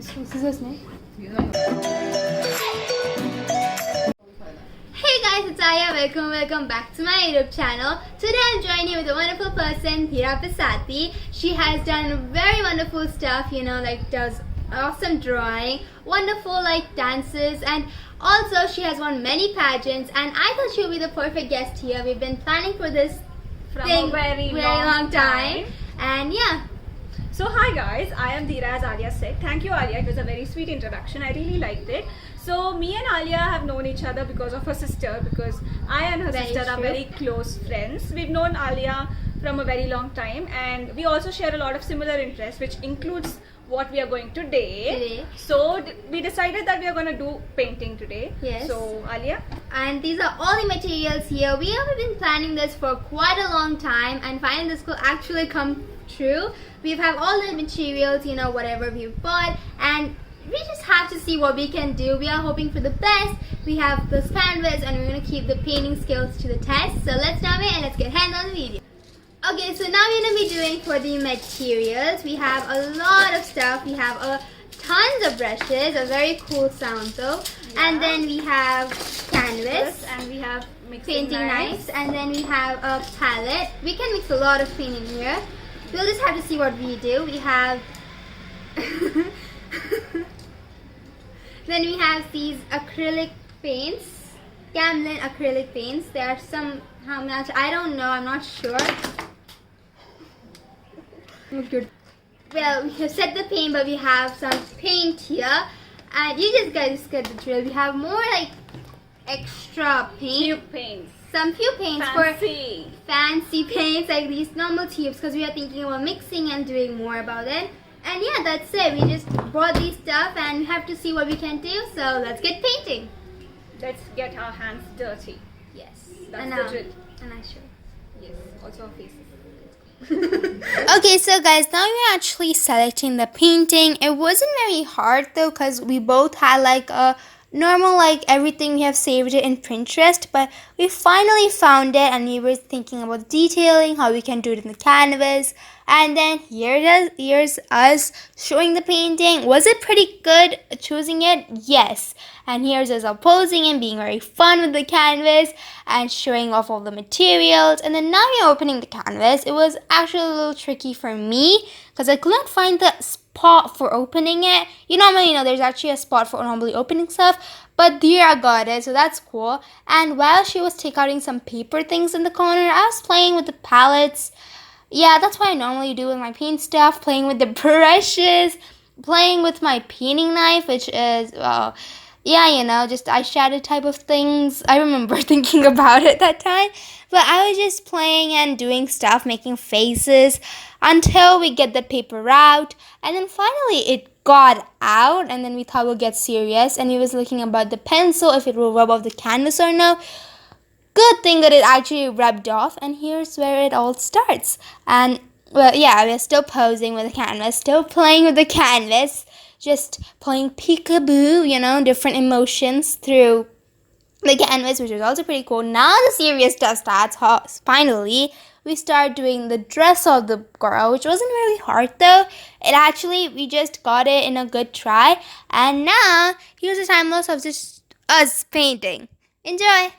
Scissors, ne? Hey guys, it's Aaliya. Welcome back to my YouTube channel. Today I'm joining you with a wonderful person, Ft.Dheera Pisati. She has done very wonderful stuff, you know, like does awesome drawing, wonderful like dances, and also she has won many pageants, and I thought she would be the perfect guest here. We've been planning for this from a very long time. And yeah. So hi guys, I am Dheera, as Aaliya said. Thank you Aaliya, it was a very sweet introduction. I really liked it. So me and Aaliya have known each other because of her sister, because I and her sister are very close friends. We've known Aaliya from a very long time, and we also share a lot of similar interests, which includes what we are going today. So we decided that we are going to do painting today. Yes. So Aaliya, and these are all the materials here. We have been planning this for quite a long time, and finally this will actually come true. We have all the materials, you know, whatever we've bought, and we just have to see what we can do. We are hoping for the best. We have this canvas, and we're going to keep the painting skills to the test. So let's now wait and let's get hands on the video. Okay, so now we're going to be doing for the materials. We have a lot of stuff. We have tons of brushes, a very cool sound though. Yeah. And then we have canvas. And we have painting knives. And then we have a palette. We can mix a lot of painting here. We'll just have to see what we do. We have then we have these acrylic paints, Camlin acrylic paints. There are some, how much, I don't know, I'm not sure. Good. Well, we have set the paint, but we have some paint here, and you just guys get the drill. We have more like extra paint. Some few paints for fancy paints, like these normal tubes, because we are thinking about mixing and doing more about it. And yeah, that's it. We just brought these stuff and we have to see what we can do. So let's get painting. Let's get our hands dirty. Yes. That's the drill. And I show. Yes. Also our faces. Okay, so guys, now we're actually selecting the painting. It wasn't very hard though, because we both had like a normal, like everything, we have saved it in Pintrest, but we finally found it, and we were thinking about detailing, how we can do it in the canvas. And then here's us showing the painting. Was it pretty good choosing it? Yes. And here's us posing and being very fun with the canvas and showing off all the materials. And then now we're opening the canvas. It was actually a little tricky for me because I couldn't find the spot for opening it. You normally know there's actually a spot for normally opening stuff, but Dheera got it, so that's cool. And while she was taking out some paper things in the corner, I was playing with the palettes. Yeah, that's what I normally do with my paint stuff, playing with the brushes, playing with my painting knife, which is, yeah, you know, just eyeshadow type of things. I remember thinking about it that time. But I was just playing and doing stuff, making faces until we get the paper out. And then finally it got out, and then we thought we'll get serious. And we was looking about the pencil, if it will rub off the canvas or no. Good thing that it actually rubbed off, and here's where it all starts. And well, yeah, we're still posing with the canvas, still playing with the canvas, just playing peekaboo, you know, different emotions through the canvas, which is also pretty cool. Now the serious stuff starts. Finally, we start doing the dress of the girl, which wasn't really hard though. It actually, we just got it in a good try. And now, here's a time lapse of just us painting. Enjoy!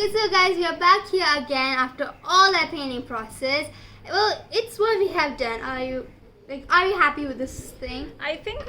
Okay, so guys, we are back here again after all that painting process. Well, it's what we have done. Are you happy with this thing? I think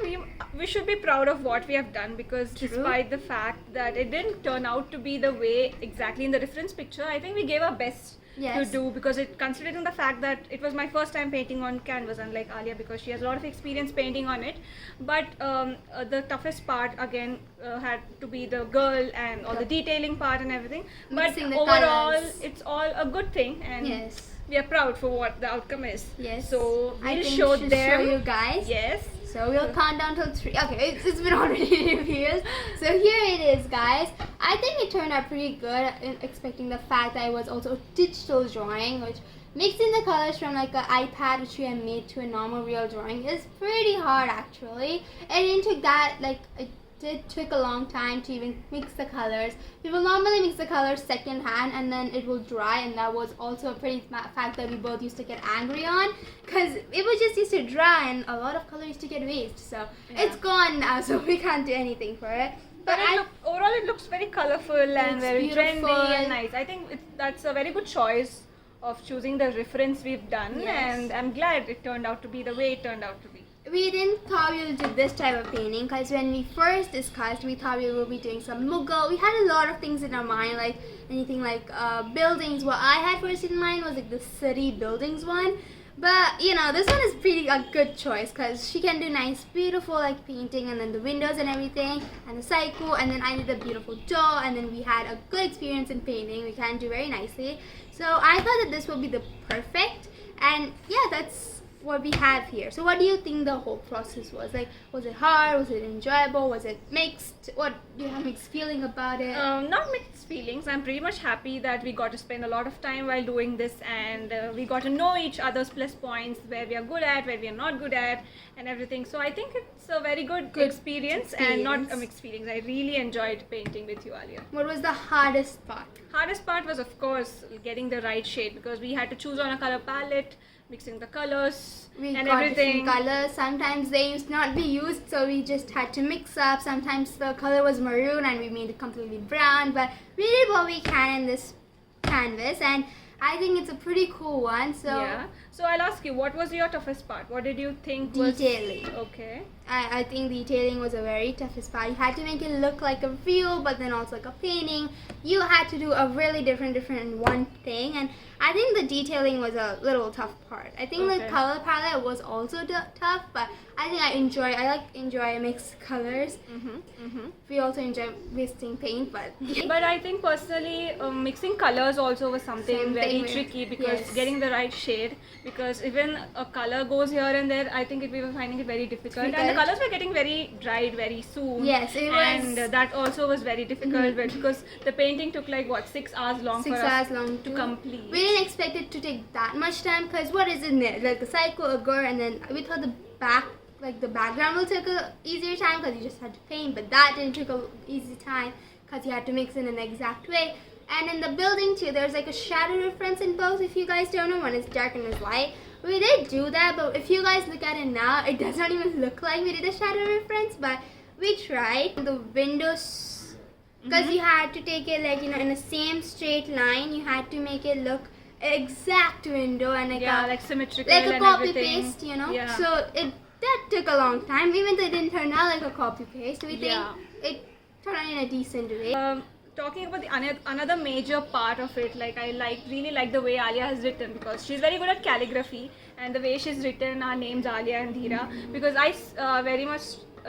we should be proud of what we have done, because despite the fact that it didn't turn out to be the way exactly in the reference picture, I think we gave our best to do, because considering the fact that it was my first time painting on canvas, unlike Aaliya, because she has a lot of experience painting on it. But the toughest part again had to be the girl and all the detailing part and everything. Mixing but the overall, colours. it's all a good thing, and Yes. we are proud for what the outcome is. Yes. So I we'll think show we should them. show you guys. Yes. So we'll count down till 3. Okay, it's been already revealed. So here it is, guys. I think it turned out pretty good, expecting the fact that it was also a digital drawing, which mixing the colors from like an iPad, which we have made, to a normal real drawing is pretty hard actually. And it took that, like, it took a long time to even mix the colors. People normally mix the colors second hand and then it will dry, and that was also a pretty fact that we both used to get angry on, because it was just used to dry and a lot of color used to get waste. So it's gone now, so we can't do anything for it. But overall it looks very colorful and very beautiful. trendy and nice. I think that's a very good choice of choosing the reference we've done, and I'm glad it turned out to be the way it turned out to be. We didn't thought we would do this type of painting, because when we first discussed, we thought we would be doing some Mughal. We had a lot of things in our mind, like anything like buildings. What I had first in mind was like the city buildings one. But you know, this one is pretty a good choice, because she can do nice, beautiful like painting, and then the windows and everything, and the cycle, and then I did a beautiful door, and then we had a good experience in painting. We can do very nicely. So I thought that this would be the perfect, and yeah, that's what we have here. So what do you think the whole process was? Like, was it hard? Was it enjoyable? Was it mixed? What do you have mixed feeling about it? Not mixed feelings. I'm pretty much happy that we got to spend a lot of time while doing this, and we got to know each other's plus points, where we are good at, where we are not good at, and everything. So I think it's a very good experience and not a mixed feelings. I really enjoyed painting with you, Aaliya. What was the hardest part? Hardest part was, of course, getting the right shade, because we had to choose on a color palette, mixing the colors and got everything. Different colors. Sometimes they used not be used, so we just had to mix up. Sometimes the color was maroon and we made it completely brown. But we did what we can in this canvas, and I think it's a pretty cool one. So yeah. So I'll ask you, what was your toughest part? What did you think detailing. was... Okay. I think detailing was a very toughest part. You had to make it look like a real, but then also like a painting. You had to do a really different one thing, and I think the detailing was a little tough part. I think the color palette was also tough, but I think I enjoy mixed colors. We also enjoy wasting paint, but I think personally mixing colors also was something very tricky, because getting the right shade, because even a color goes here and there, I think we were finding it very difficult. And the colors were getting very dried very soon. Yes, it was. And that also was very difficult, because the painting took like 6 hours long for us to complete. We didn't expect it to take that much time, because what is in there? Like the cycle, a girl, and then we thought the background will take a easier time, because you just had to paint, but that didn't take a easy time, because you had to mix in an exact way. And in the building too, there's like a shadow reference in both. If you guys don't know, one is dark and one is light. We did do that, but if you guys look at it now, it does not even look like we did a shadow reference, but we tried. The windows, because you had to take it like, you know, in the same straight line, you had to make it look exact window, and like symmetrical, like a and copy everything. paste, you know. So that took a long time, even though it didn't turn out like a copy paste. We think it turned out in a decent way. Talking about another major part of it, like I really like the way Aaliya has written, because she's very good at calligraphy, and the way she's written our names Aaliya and Dheera, because I very much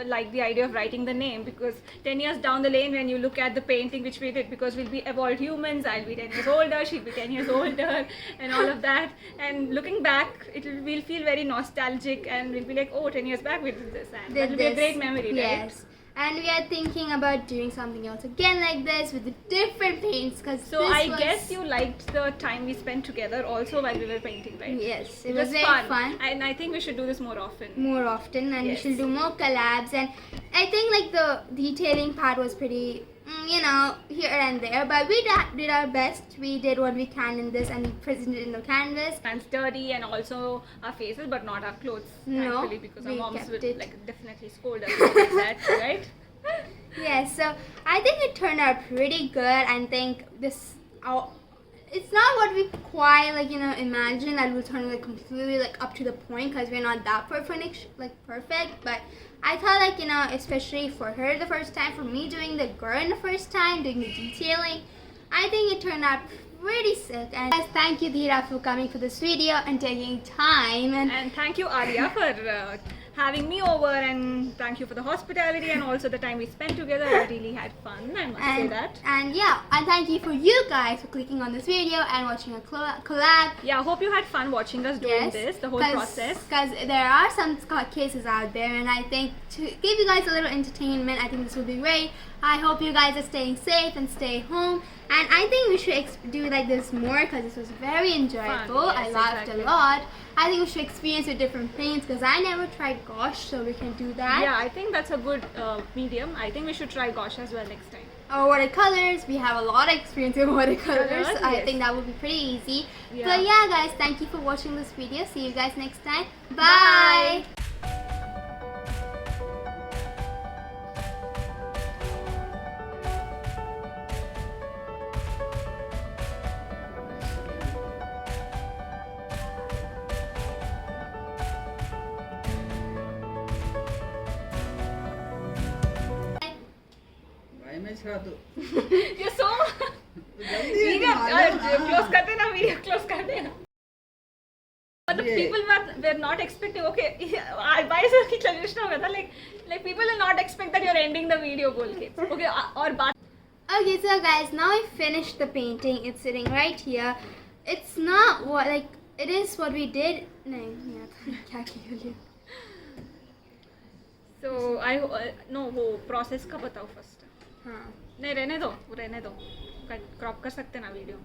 like the idea of writing the name, because 10 years down the lane when you look at the painting which we did, because we'll be evolved humans, I'll be 10 years older, she'll be 10 years older, and all of that, and looking back we'll feel very nostalgic, and we'll be like, oh, 10 years back we did this, and that'll be a great memory, right? Yes. And we are thinking about doing something else again like this with the different paints. So I guess you liked the time we spent together also while we were painting, right? Yes, it was very fun. And I think we should do this more often. And we should do more collabs. And I think like the detailing part was pretty, you know, here and there. But we did our best. We did what we can in this, and we presented it in the canvas. And sturdy, and also our faces, but not our clothes. No, thankfully, because our moms would definitely scold us like that, right? Yes, so I think it turned out pretty good, and think this it's not what we quite like imagine that we'll turn like completely like up to the point, because we're not that perfect, but I thought like especially for her the first time, for me doing the girl in the first time, doing the detailing, I think it turned out pretty sick. And guys, thank you Dheera for coming for this video and taking time, and thank you Aaliya for having me over, and thank you for the hospitality and also the time we spent together. I really had fun, I must say that. And yeah, and thank you for you guys for clicking on this video and watching a collab. Yeah, I hope you had fun watching us doing this, the whole process. Because there are some cases out there, and I think to give you guys a little entertainment, I think this will be great. I hope you guys are staying safe and stay home. And I think we should do like this more, because this was very enjoyable. Fun, yes, I laughed a lot. I think we should experience with different paints, because I never tried gouache, so we can do that. Yeah, I think that's a good medium. I think we should try gouache as well next time. Or watercolors. We have a lot of experience with watercolors. Yes. I think that would be pretty easy. Yeah. But yeah guys, thank you for watching this video. See you guys next time. Bye. You're so close कर देना, video close कर देना. But the people were not expecting. Okay, बाईस की transition हो गया था. Like people will not expect that you're ending the video बोल के. Okay, और बात. Okay, so guys, now I finished the painting. It's sitting right here. It's not what it is what we did. So I no वो process का बताओ first. हाँ. नहीं रहने दो, क्रॉप कर सकते ना वीडियो.